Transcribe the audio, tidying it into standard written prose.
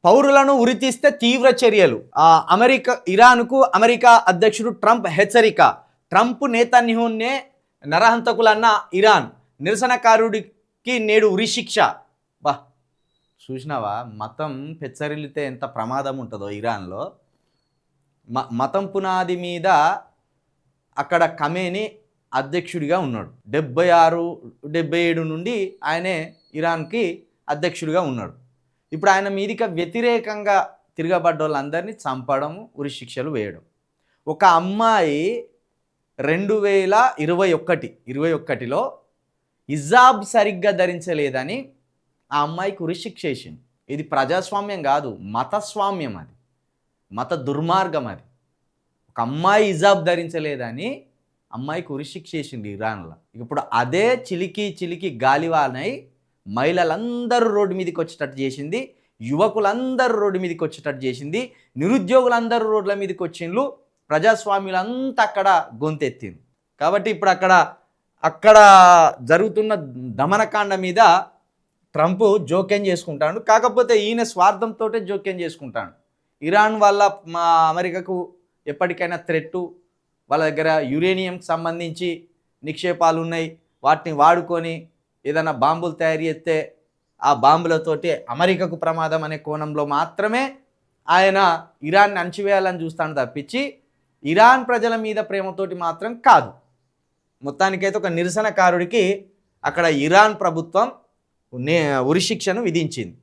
పౌరులను ఉరితీస్తే తీవ్ర చర్యలు. ఇరాన్కు అమెరికా అధ్యక్షుడు ట్రంప్ హెచ్చరిక. ట్రంప్ నేతన్యాహునే నరహంతకులన్న ఇరాన్, నిరసనకారుడికి నేడు ఉరిశిక్ష. బా చూసినావా, మతం పెచ్చరిల్లితే ఎంత ప్రమాదం ఉంటుందో ఇరాన్లో. మతం పునాది మీద అక్కడ ఖమేనీ అధ్యక్షుడిగా ఉన్నాడు. 76-77 నుండి ఆయనే ఇరాన్కి అధ్యక్షుడిగా ఉన్నాడు. ఇప్పుడు ఆయన మీదికి వ్యతిరేకంగా తిరగబడ్డ వాళ్ళందరినీ చంపడం, ఉరిశిక్షలు వేయడం. ఒక అమ్మాయి 2021లో హిజాబ్ సరిగ్గా ధరించలేదని ఆ అమ్మాయికి ఉరిశిక్ష వేసింది. ఇది ప్రజాస్వామ్యం కాదు, మతస్వామ్యం, అది మత దుర్మార్గం. అది ఒక అమ్మాయి హిజాబ్ ధరించలేదని అమ్మాయికి ఉరిశిక్ష వేసింది ఇరాన్లో. ఇప్పుడు అదే చిలికి గాలివానై మహిళలందరూ రోడ్డు మీదకి వచ్చేటట్టు చేసింది, యువకులందరూ రోడ్డు మీదకి వచ్చేటట్టు చేసింది, నిరుద్యోగులందరూ రోడ్ల మీదకి వచ్చిండ్రు, ప్రజాస్వామ్యులంతా అక్కడ గొంతెత్తింది. కాబట్టి ఇప్పుడు అక్కడ జరుగుతున్న దమనకాండ మీద ట్రంప్ జోక్యం చేసుకుంటాడు. కాకపోతే ఈయన స్వార్థంతో జోక్యం చేసుకుంటాడు. ఇరాన్ వల్ల మా అమెరికాకు ఎప్పటికైనా థ్రెట్టు, వాళ్ళ దగ్గర యురేనియంకి సంబంధించి నిక్షేపాలు ఉన్నాయి, వాటిని వాడుకొని ఏదైనా బాంబులు తయారు చేస్తే ఆ బాంబులతోటి అమెరికాకు ప్రమాదం అనే కోణంలో మాత్రమే ఆయన ఇరాన్ని అణచివేయాలని చూస్తాను తప్పించి ఇరాన్ ప్రజల మీద ప్రేమతోటి మాత్రం కాదు. మొత్తానికైతే ఒక నిరసనకారుడికి అక్కడ ఇరాన్ ప్రభుత్వం ఉరిశిక్షను విధించింది.